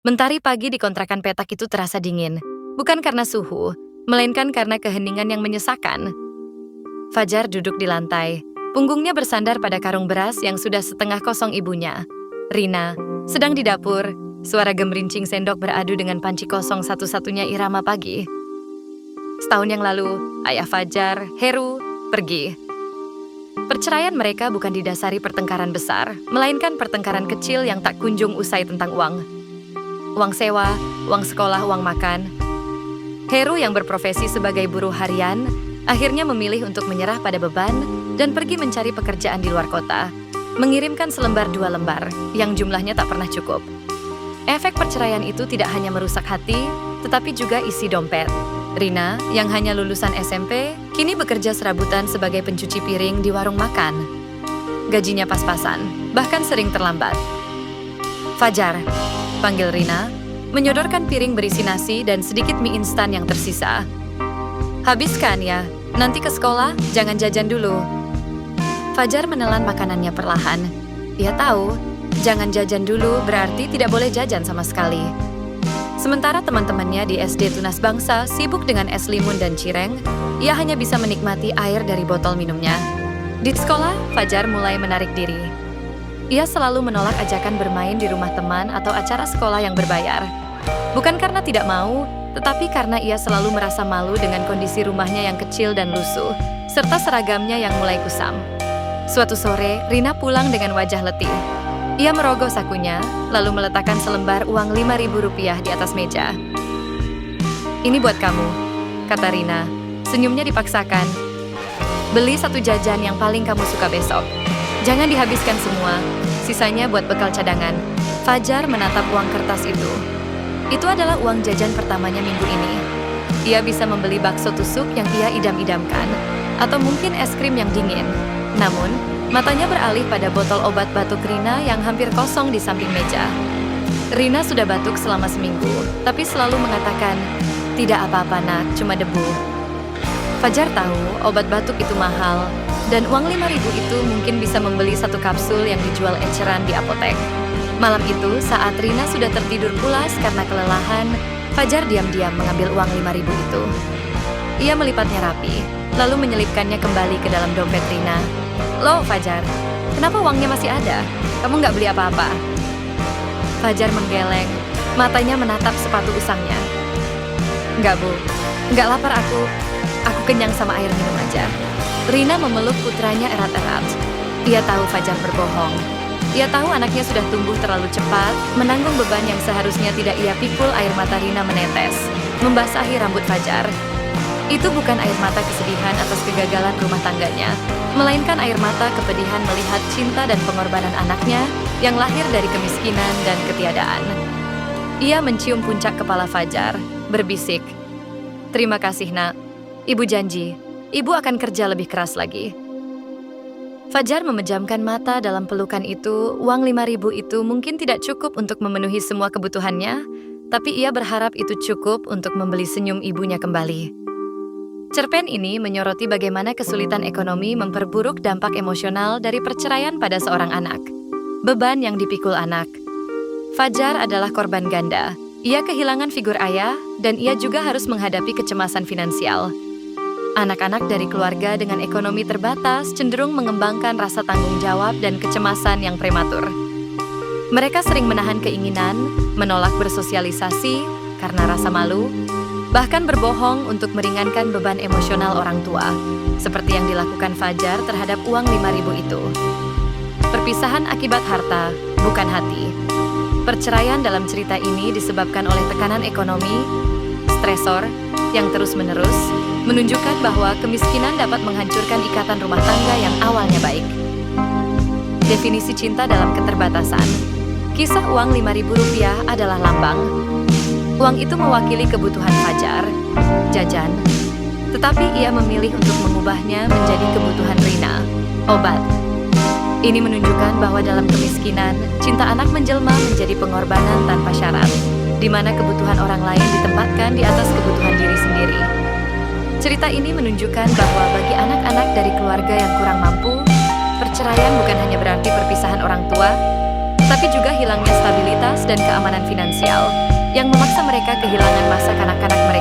Mentari pagi di kontrakan petak itu terasa dingin, bukan karena suhu, melainkan karena keheningan yang menyesakan. Fajar duduk di lantai, punggungnya bersandar pada karung beras yang sudah setengah kosong ibunya. Rina sedang di dapur, suara gemerincing sendok beradu dengan panci kosong satu-satunya irama pagi. Setahun yang lalu, ayah Fajar, Heru, pergi. Perceraian mereka bukan didasari pertengkaran besar, melainkan pertengkaran kecil yang tak kunjung usai tentang uang. Uang sewa, uang sekolah, uang makan. Heru yang berprofesi sebagai buruh harian, akhirnya memilih untuk menyerah pada beban dan pergi mencari pekerjaan di luar kota, mengirimkan selembar 2 lembar, yang jumlahnya tak pernah cukup. Efek perceraian itu tidak hanya merusak hati, tetapi juga isi dompet. Rina, yang hanya lulusan SMP, kini bekerja serabutan sebagai pencuci piring di warung makan. Gajinya pas-pasan, bahkan sering terlambat. Fajar, panggil Rina, menyodorkan piring berisi nasi dan sedikit mie instan yang tersisa. Habiskan ya, nanti ke sekolah jangan jajan dulu. Fajar menelan makanannya perlahan. Ia tahu, jangan jajan dulu berarti tidak boleh jajan sama sekali. Sementara teman-temannya di SD Tunas Bangsa sibuk dengan es limun dan cireng, ia hanya bisa menikmati air dari botol minumnya. Di sekolah, Fajar mulai menarik diri. Ia selalu menolak ajakan bermain di rumah teman atau acara sekolah yang berbayar. Bukan karena tidak mau, tetapi karena ia selalu merasa malu dengan kondisi rumahnya yang kecil dan lusuh, serta seragamnya yang mulai kusam. Suatu sore, Rina pulang dengan wajah letih. Ia merogoh sakunya, lalu meletakkan selembar uang Rp5.000 di atas meja. "Ini buat kamu," kata Rina. Senyumnya dipaksakan. "Beli 1 jajan yang paling kamu suka besok. Jangan dihabiskan semua, sisanya buat bekal cadangan." Fajar menatap uang kertas itu. Itu adalah uang jajan pertamanya minggu ini. Ia bisa membeli bakso tusuk yang ia idam-idamkan, atau mungkin es krim yang dingin. Namun, matanya beralih pada botol obat batuk Rina yang hampir kosong di samping meja. Rina sudah batuk selama seminggu, tapi selalu mengatakan, "Tidak apa-apa nak, cuma debu." Fajar tahu obat batuk itu mahal, dan uang Rp5.000 itu mungkin bisa membeli 1 kapsul yang dijual eceran di apotek. Malam itu, saat Rina sudah tertidur pulas karena kelelahan, Fajar diam-diam mengambil uang Rp5.000 itu. Ia melipatnya rapi, lalu menyelipkannya kembali ke dalam dompet Rina. "Loh Fajar, kenapa uangnya masih ada? Kamu nggak beli apa-apa?" Fajar menggeleng, matanya menatap sepatu usangnya. "Nggak Bu, nggak lapar aku kenyang sama air minum aja." Rina memeluk putranya erat-erat. Ia tahu Fajar berbohong. Ia tahu anaknya sudah tumbuh terlalu cepat, menanggung beban yang seharusnya tidak ia pikul. Air mata Rina menetes, membasahi rambut Fajar. Itu bukan air mata kesedihan atas kegagalan rumah tangganya, melainkan air mata kepedihan melihat cinta dan pengorbanan anaknya yang lahir dari kemiskinan dan ketiadaan. Ia mencium puncak kepala Fajar, berbisik, "Terima kasih nak. Ibu janji, ibu akan kerja lebih keras lagi." Fajar memejamkan mata dalam pelukan itu. Uang Rp5.000 itu mungkin tidak cukup untuk memenuhi semua kebutuhannya, tapi ia berharap itu cukup untuk membeli senyum ibunya kembali. Cerpen ini menyoroti bagaimana kesulitan ekonomi memperburuk dampak emosional dari perceraian pada seorang anak. Beban yang dipikul anak. Fajar adalah korban ganda. Ia kehilangan figur ayah, dan ia juga harus menghadapi kecemasan finansial. Anak-anak dari keluarga dengan ekonomi terbatas cenderung mengembangkan rasa tanggung jawab dan kecemasan yang prematur. Mereka sering menahan keinginan, menolak bersosialisasi karena rasa malu, bahkan berbohong untuk meringankan beban emosional orang tua, seperti yang dilakukan Fajar terhadap uang Rp5.000 itu. Perpisahan akibat harta, bukan hati. Perceraian dalam cerita ini disebabkan oleh tekanan ekonomi, stresor yang terus-menerus, menunjukkan bahwa kemiskinan dapat menghancurkan ikatan rumah tangga yang awalnya baik. Definisi cinta dalam keterbatasan. Kisah uang Rp5.000 adalah lambang. Uang itu mewakili kebutuhan Fajar, jajan, tetapi ia memilih untuk mengubahnya menjadi kebutuhan Rina, obat. Ini menunjukkan bahwa dalam kemiskinan, cinta anak menjelma menjadi pengorbanan tanpa syarat, di mana kebutuhan orang lain ditempatkan di atas kebutuhan diri sendiri. Cerita ini menunjukkan bahwa bagi anak-anak dari keluarga yang kurang mampu, perceraian bukan hanya berarti perpisahan orang tua, tetapi juga hilangnya stabilitas dan keamanan finansial yang memaksa mereka kehilangan masa kanak-kanak mereka.